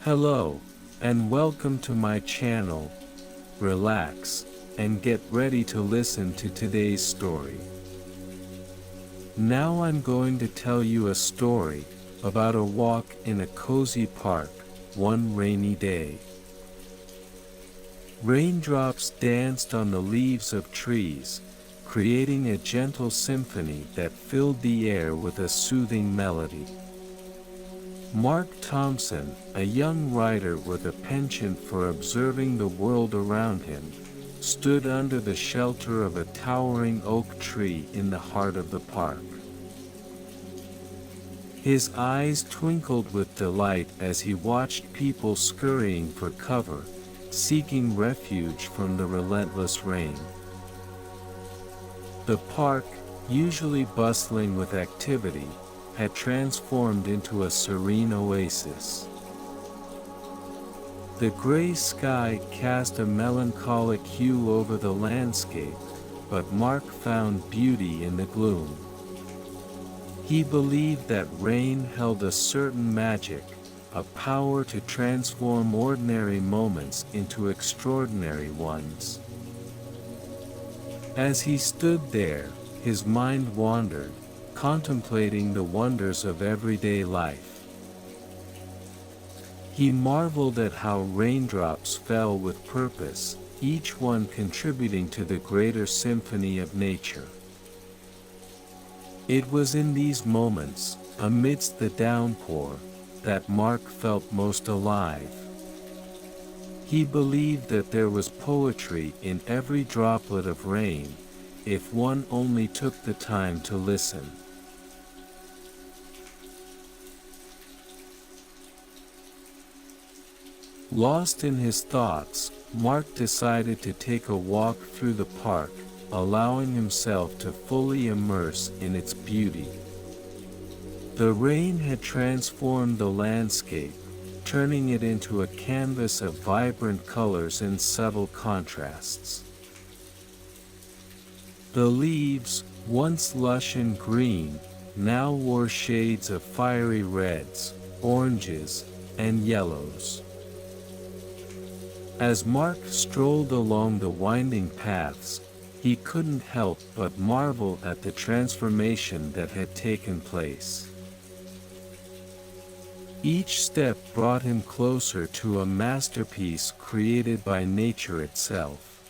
Hello, and welcome to my channel. Relax, and get ready to listen to today's story. Now I'm going to tell you a story about a walk in a cozy park, one rainy day. Raindrops danced on the leaves of trees, creating a gentle symphony that filled the air with a soothing melody. Mark Thompson, a young writer with a penchant for observing the world around him, stood under the shelter of a towering oak tree in the heart of the park. His eyes twinkled with delight as he watched people scurrying for cover, seeking refuge from the relentless rain. The park, usually bustling with activity, had transformed into a serene oasis. The gray sky cast a melancholic hue over the landscape, but Mark found beauty in the gloom. He believed that rain held a certain magic, a power to transform ordinary moments into extraordinary ones. As he stood there, his mind wandered, contemplating the wonders of everyday life. He marveled at how raindrops fell with purpose, each one contributing to the greater symphony of nature. It was in these moments, amidst the downpour, that Mark felt most alive. He believed that there was poetry in every droplet of rain, if one only took the time to listen. Lost in his thoughts, Mark decided to take a walk through the park, allowing himself to fully immerse in its beauty. The rain had transformed the landscape, turning it into a canvas of vibrant colors and subtle contrasts. The leaves, once lush and green, now wore shades of fiery reds, oranges, and yellows. As Mark strolled along the winding paths, he couldn't help but marvel at the transformation that had taken place. Each step brought him closer to a masterpiece created by nature itself.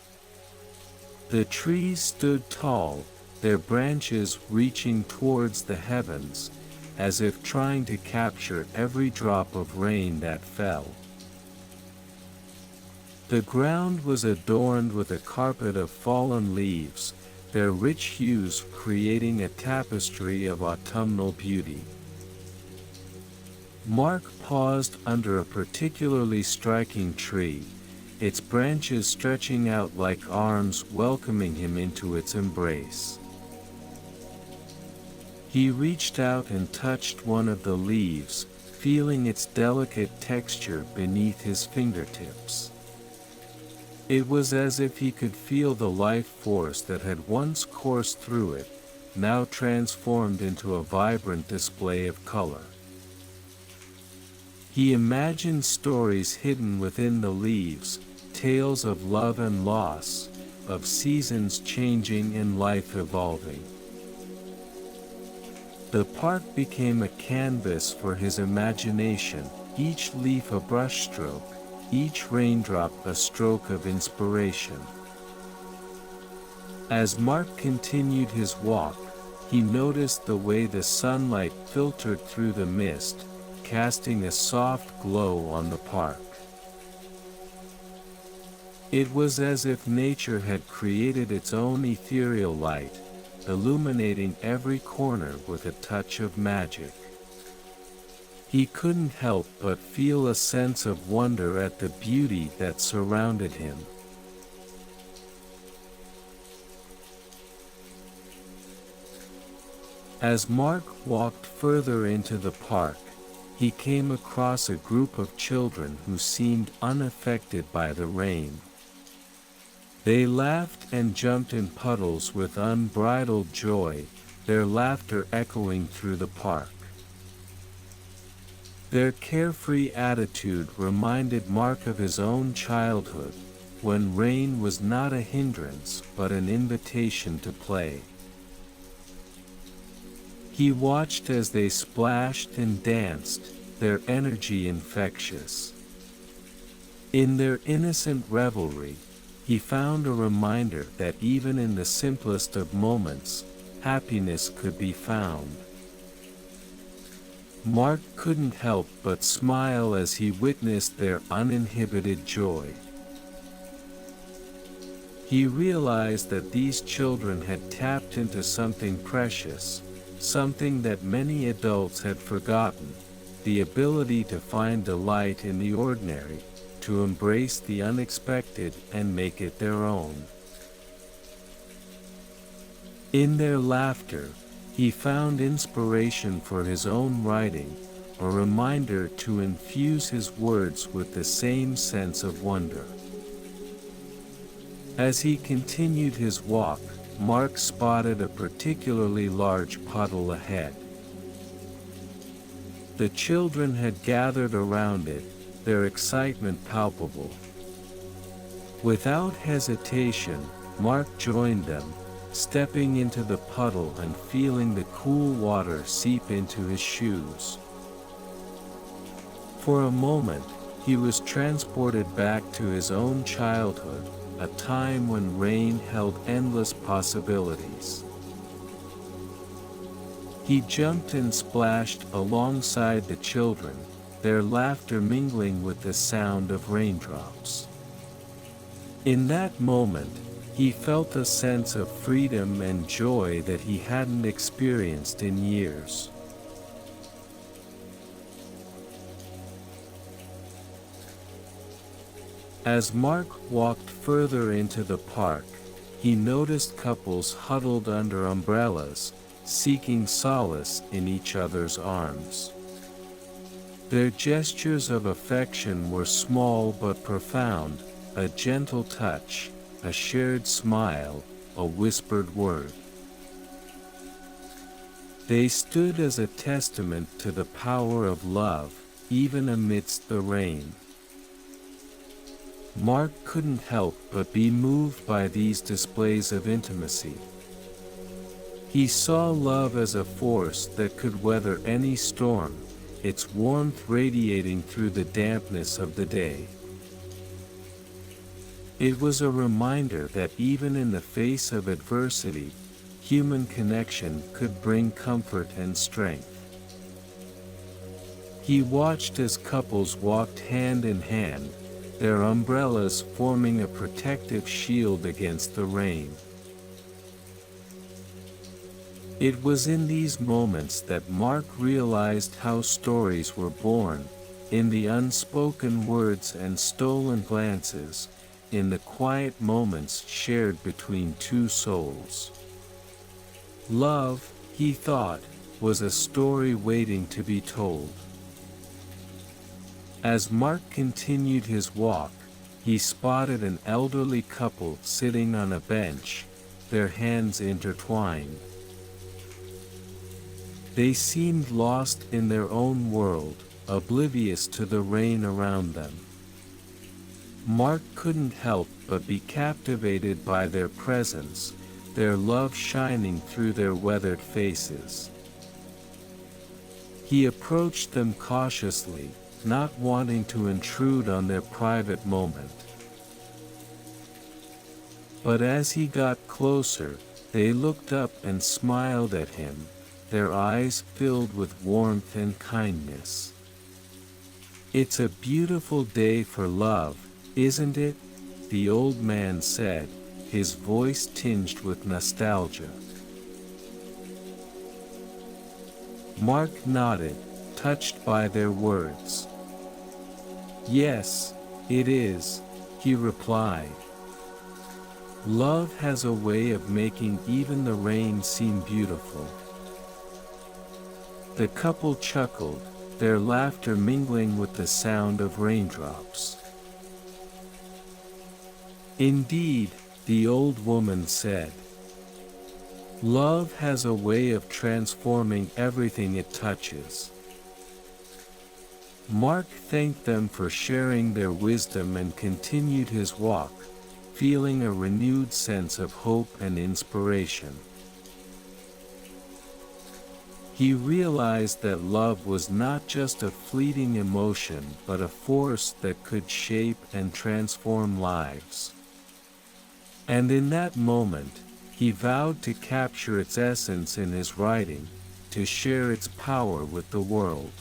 The trees stood tall, their branches reaching towards the heavens, as if trying to capture every drop of rain that fell. The ground was adorned with a carpet of fallen leaves, their rich hues creating a tapestry of autumnal beauty. Mark paused under a particularly striking tree, its branches stretching out like arms welcoming him into its embrace. He reached out and touched one of the leaves, feeling its delicate texture beneath his fingertips. It was as if he could feel the life force that had once coursed through it, now transformed into a vibrant display of color. He imagined stories hidden within the leaves, tales of love and loss, of seasons changing and life evolving. The park became a canvas for his imagination, each leaf a brushstroke, each raindrop a stroke of inspiration. As Mark continued his walk, he noticed the way the sunlight filtered through the mist, casting a soft glow on the park. It was as if nature had created its own ethereal light, illuminating every corner with a touch of magic. He couldn't help but feel a sense of wonder at the beauty that surrounded him. As Mark walked further into the park, he came across a group of children who seemed unaffected by the rain. They laughed and jumped in puddles with unbridled joy, their laughter echoing through the park. Their carefree attitude reminded Mark of his own childhood, when rain was not a hindrance but an invitation to play. He watched as they splashed and danced, their energy infectious. In their innocent revelry, he found a reminder that even in the simplest of moments, happiness could be found. Mark couldn't help but smile as he witnessed their uninhibited joy. He realized that these children had tapped into something precious, something that many adults had forgotten, the ability to find delight in the ordinary, to embrace the unexpected and make it their own. In their laughter, he found inspiration for his own writing, a reminder to infuse his words with the same sense of wonder. As he continued his walk, Mark spotted a particularly large puddle ahead. The children had gathered around it, their excitement palpable. Without hesitation, Mark joined them, stepping into the puddle and feeling the cool water seep into his shoes. For a moment, he was transported back to his own childhood, a time when rain held endless possibilities. He jumped and splashed alongside the children, their laughter mingling with the sound of raindrops. In that moment, he felt a sense of freedom and joy that he hadn't experienced in years. As Mark walked further into the park, he noticed couples huddled under umbrellas, seeking solace in each other's arms. Their gestures of affection were small but profound, a gentle touch, a shared smile, a whispered word. They stood as a testament to the power of love, even amidst the rain. Mark couldn't help but be moved by these displays of intimacy. He saw love as a force that could weather any storm, its warmth radiating through the dampness of the day. It was a reminder that even in the face of adversity, human connection could bring comfort and strength. He watched as couples walked hand in hand, their umbrellas forming a protective shield against the rain. It was in these moments that Mark realized how stories were born, in the unspoken words and stolen glances, in the quiet moments shared between two souls. Love, he thought, was a story waiting to be told. As Mark continued his walk, he spotted an elderly couple sitting on a bench, their hands intertwined. They seemed lost in their own world, oblivious to the rain around them. Mark couldn't help but be captivated by their presence, their love shining through their weathered faces. He approached them cautiously, not wanting to intrude on their private moment. But as he got closer, they looked up and smiled at him, their eyes filled with warmth and kindness. "It's a beautiful day for love, isn't it?" the old man said, his voice tinged with nostalgia. Mark nodded, touched by their words. "Yes, it is," he replied. "Love has a way of making even the rain seem beautiful." The couple chuckled, their laughter mingling with the sound of raindrops. "Indeed," the old woman said. "Love has a way of transforming everything it touches." Mark thanked them for sharing their wisdom and continued his walk, feeling a renewed sense of hope and inspiration. He realized that love was not just a fleeting emotion but a force that could shape and transform lives. And in that moment, he vowed to capture its essence in his writing, to share its power with the world.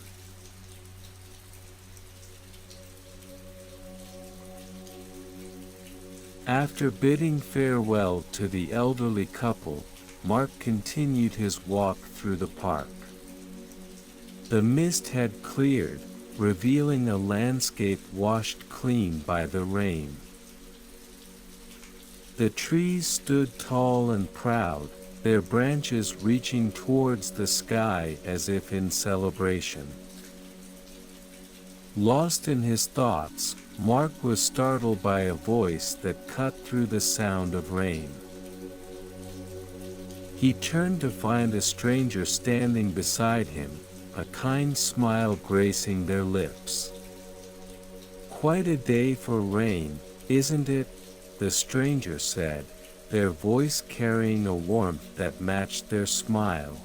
After bidding farewell to the elderly couple, Mark continued his walk through the park. The mist had cleared, revealing a landscape washed clean by the rain. The trees stood tall and proud, their branches reaching towards the sky as if in celebration. Lost in his thoughts, Mark was startled by a voice that cut through the sound of rain. He turned to find a stranger standing beside him, a kind smile gracing their lips. "Quite a day for rain, isn't it?" the stranger said, their voice carrying a warmth that matched their smile.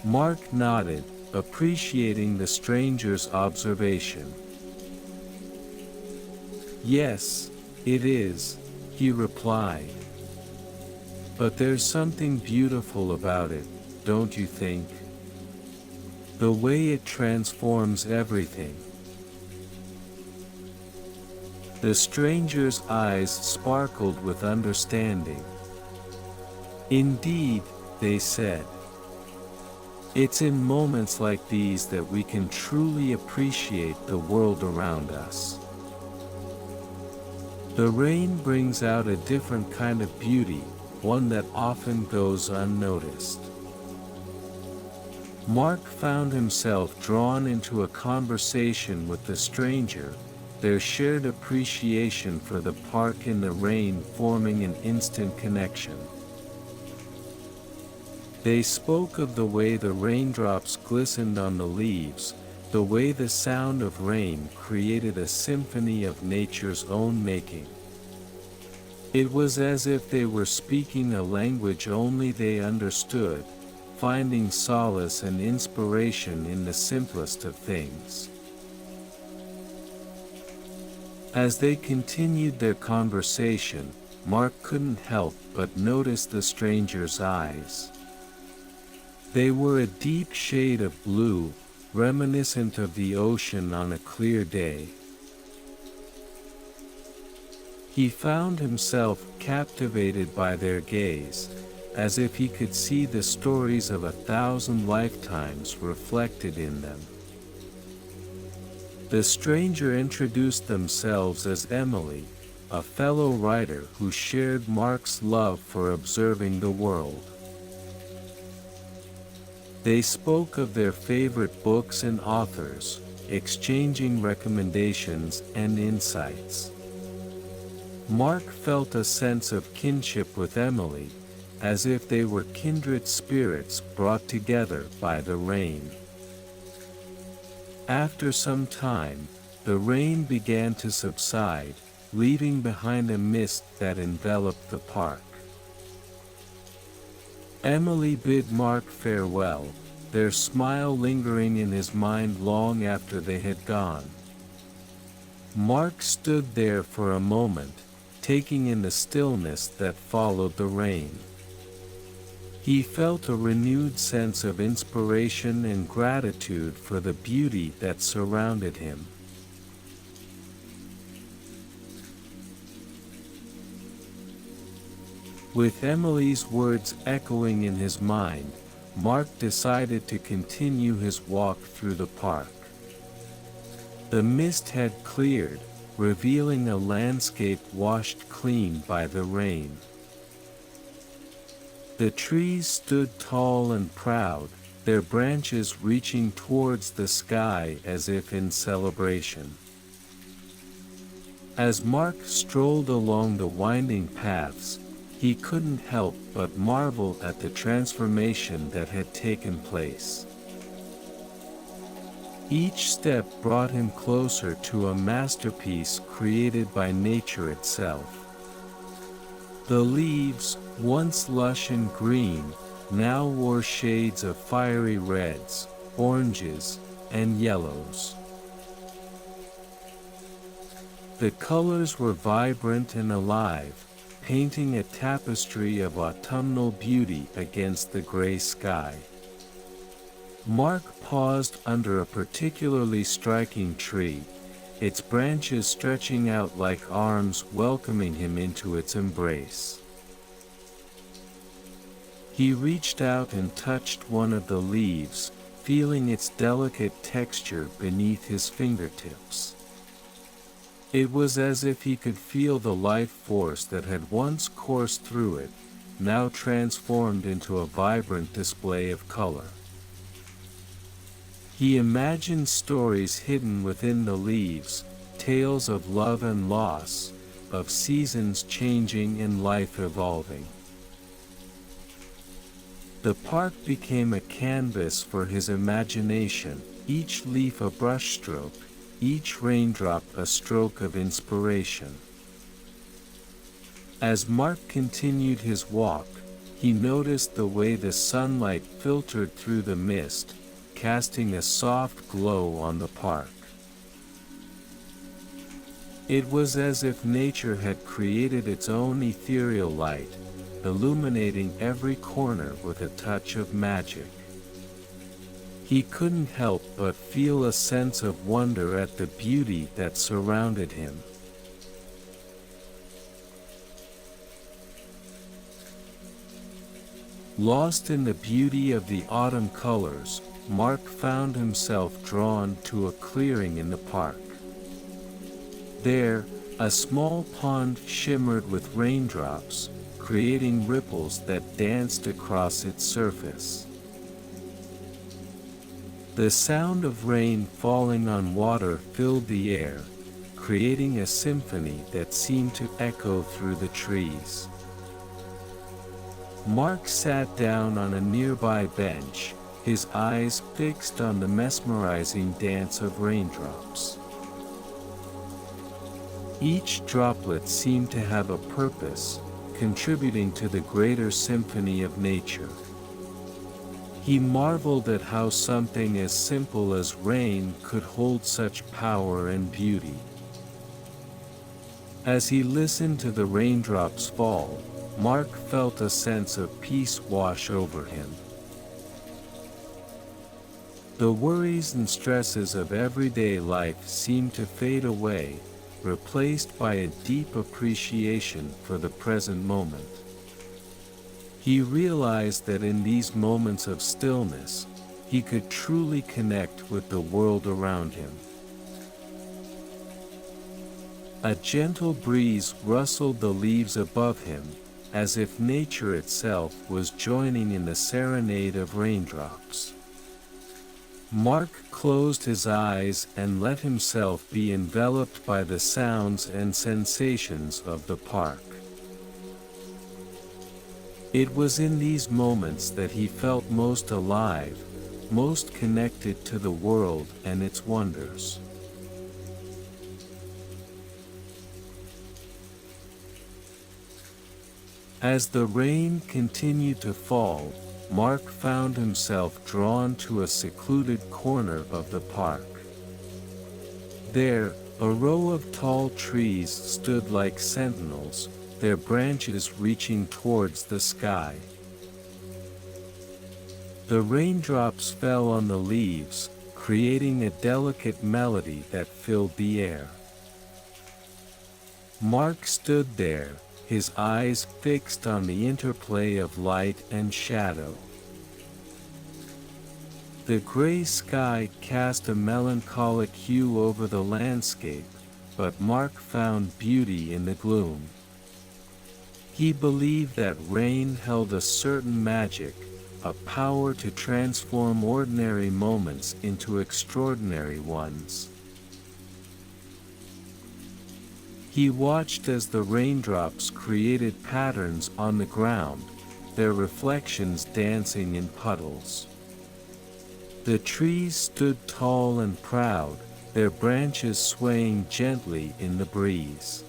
Mark nodded, appreciating the stranger's observation. "Yes, it is," he replied. "But there's something beautiful about it, don't you think? The way it transforms everything." The stranger's eyes sparkled with understanding. "Indeed," they said. "It's in moments like these that we can truly appreciate the world around us. The rain brings out a different kind of beauty, one that often goes unnoticed." Mark found himself drawn into a conversation with the stranger, their shared appreciation for the park in the rain forming an instant connection. They spoke of the way the raindrops glistened on the leaves, the way the sound of rain created a symphony of nature's own making. It was as if they were speaking a language only they understood, finding solace and inspiration in the simplest of things. As they continued their conversation, Mark couldn't help but notice the stranger's eyes. They were a deep shade of blue, reminiscent of the ocean on a clear day. He found himself captivated by their gaze, as if he could see the stories of 1,000 lifetimes reflected in them. The stranger introduced themselves as Emily, a fellow writer who shared Mark's love for observing the world. They spoke of their favorite books and authors, exchanging recommendations and insights. Mark felt a sense of kinship with Emily, as if they were kindred spirits brought together by the rain. After some time, the rain began to subside, leaving behind a mist that enveloped the park. Emily bid Mark farewell, their smile lingering in his mind long after they had gone. Mark stood there for a moment, taking in the stillness that followed the rain. He felt a renewed sense of inspiration and gratitude for the beauty that surrounded him. With Emily's words echoing in his mind, Mark decided to continue his walk through the park. The mist had cleared, revealing a landscape washed clean by the rain. The trees stood tall and proud, their branches reaching towards the sky as if in celebration. As Mark strolled along the winding paths, he couldn't help but marvel at the transformation that had taken place. Each step brought him closer to a masterpiece created by nature itself. The leaves, once lush and green, now wore shades of fiery reds, oranges, and yellows. The colors were vibrant and alive, painting a tapestry of autumnal beauty against the gray sky. Mark paused under a particularly striking tree, its branches stretching out like arms welcoming him into its embrace. He reached out and touched one of the leaves, feeling its delicate texture beneath his fingertips. It was as if he could feel the life force that had once coursed through it, now transformed into a vibrant display of color. He imagined stories hidden within the leaves, tales of love and loss, of seasons changing and life evolving. The park became a canvas for his imagination, each leaf a brushstroke, each raindrop a stroke of inspiration. As Mark continued his walk, he noticed the way the sunlight filtered through the mist, casting a soft glow on the park. It was as if nature had created its own ethereal light, illuminating every corner with a touch of magic. He couldn't help but feel a sense of wonder at the beauty that surrounded him. Lost in the beauty of the autumn colors, Mark found himself drawn to a clearing in the park. There, a small pond shimmered with raindrops, creating ripples that danced across its surface. The sound of rain falling on water filled the air, creating a symphony that seemed to echo through the trees. Mark sat down on a nearby bench, his eyes fixed on the mesmerizing dance of raindrops. Each droplet seemed to have a purpose, contributing to the greater symphony of nature. He marveled at how something as simple as rain could hold such power and beauty. As he listened to the raindrops fall, Mark felt a sense of peace wash over him. The worries and stresses of everyday life seemed to fade away, replaced by a deep appreciation for the present moment. He realized that in these moments of stillness, he could truly connect with the world around him. A gentle breeze rustled the leaves above him, as if nature itself was joining in the serenade of raindrops. Mark closed his eyes and let himself be enveloped by the sounds and sensations of the park. It was in these moments that he felt most alive, most connected to the world and its wonders. As the rain continued to fall, Mark found himself drawn to a secluded corner of the park. There, a row of tall trees stood like sentinels, their branches reaching towards the sky. The raindrops fell on the leaves, creating a delicate melody that filled the air. Mark stood there, his eyes fixed on the interplay of light and shadow. The gray sky cast a melancholic hue over the landscape, but Mark found beauty in the gloom. He believed that rain held a certain magic, a power to transform ordinary moments into extraordinary ones. He watched as the raindrops created patterns on the ground, their reflections dancing in puddles. The trees stood tall and proud, their branches swaying gently in the breeze.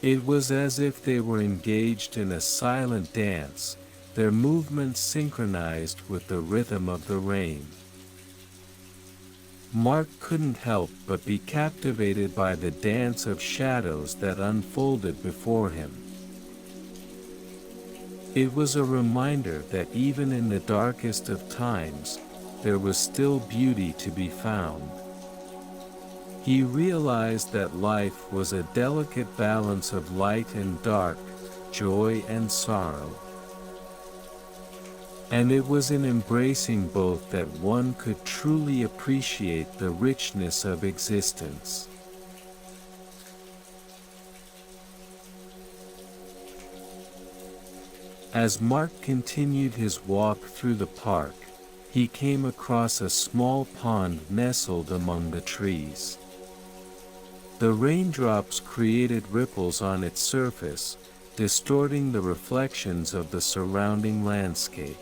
It was as if they were engaged in a silent dance, their movements synchronized with the rhythm of the rain. Mark couldn't help but be captivated by the dance of shadows that unfolded before him. It was a reminder that even in the darkest of times, there was still beauty to be found. He realized that life was a delicate balance of light and dark, joy and sorrow. And it was in embracing both that one could truly appreciate the richness of existence. As Mark continued his walk through the park, he came across a small pond nestled among the trees. The raindrops created ripples on its surface, distorting the reflections of the surrounding landscape.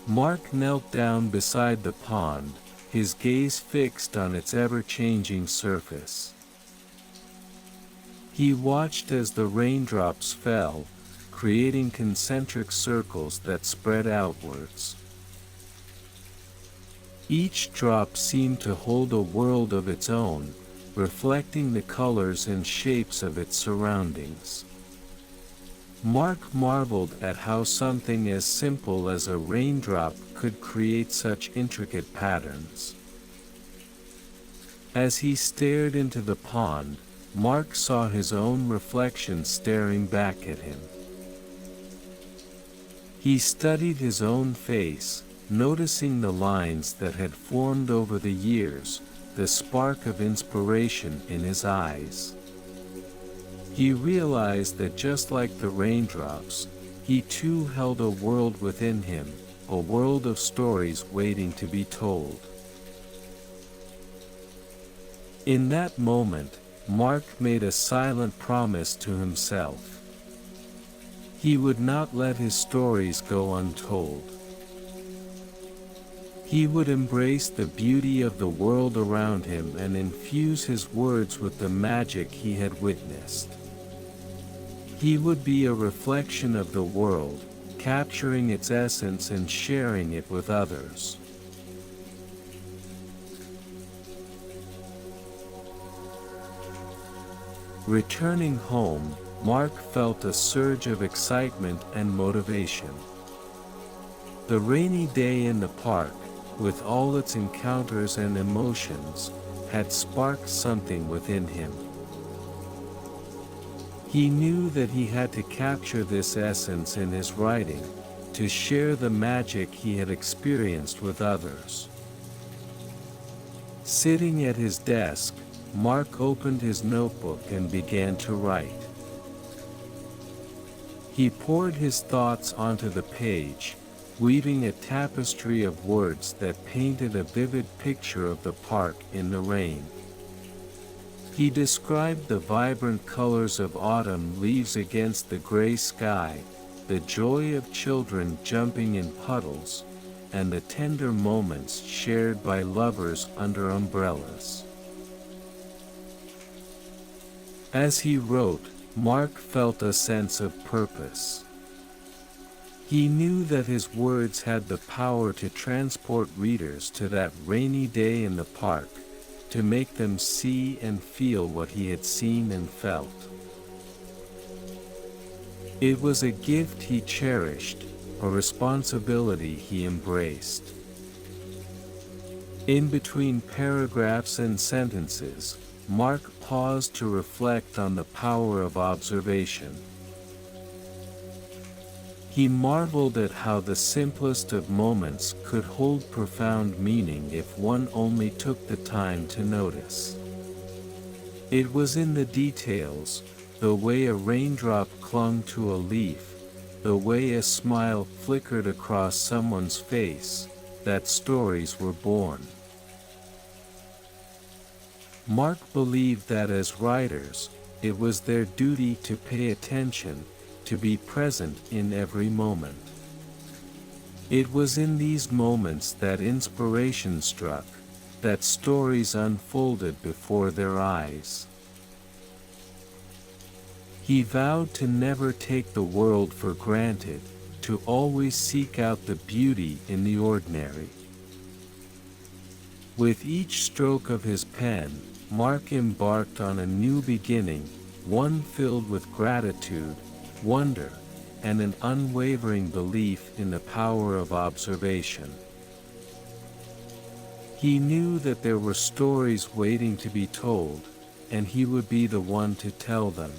Mark knelt down beside the pond, his gaze fixed on its ever-changing surface. He watched as the raindrops fell, creating concentric circles that spread outwards. Each drop seemed to hold a world of its own, reflecting the colors and shapes of its surroundings. Mark marveled at how something as simple as a raindrop could create such intricate patterns. As he stared into the pond, Mark saw his own reflection staring back at him. He studied his own face, noticing the lines that had formed over the years, the spark of inspiration in his eyes. He realized that just like the raindrops, he too held a world within him, a world of stories waiting to be told. In that moment, Mark made a silent promise to himself. He would not let his stories go untold. He would embrace the beauty of the world around him and infuse his words with the magic he had witnessed. He would be a reflection of the world, capturing its essence and sharing it with others. Returning home, Mark felt a surge of excitement and motivation. The rainy day in the park, with all its encounters and emotions, had sparked something within him. He knew that he had to capture this essence in his writing, to share the magic he had experienced with others. Sitting at his desk, Mark opened his notebook and began to write. He poured his thoughts onto the page, weaving a tapestry of words that painted a vivid picture of the park in the rain. He described the vibrant colors of autumn leaves against the gray sky, the joy of children jumping in puddles, and the tender moments shared by lovers under umbrellas. As he wrote, Mark felt a sense of purpose. He knew that his words had the power to transport readers to that rainy day in the park, to make them see and feel what he had seen and felt. It was a gift he cherished, a responsibility he embraced. In between paragraphs and sentences, Mark paused to reflect on the power of observation. He marveled at how the simplest of moments could hold profound meaning if one only took the time to notice. It was in the details, the way a raindrop clung to a leaf, the way a smile flickered across someone's face, that stories were born. Mark believed that as writers, it was their duty to pay attention, to be present in every moment. It was in these moments that inspiration struck, that stories unfolded before their eyes. He vowed to never take the world for granted, to always seek out the beauty in the ordinary. With each stroke of his pen, Mark embarked on a new beginning, one filled with gratitude, wonder, and an unwavering belief in the power of observation. He knew that there were stories waiting to be told, and he would be the one to tell them.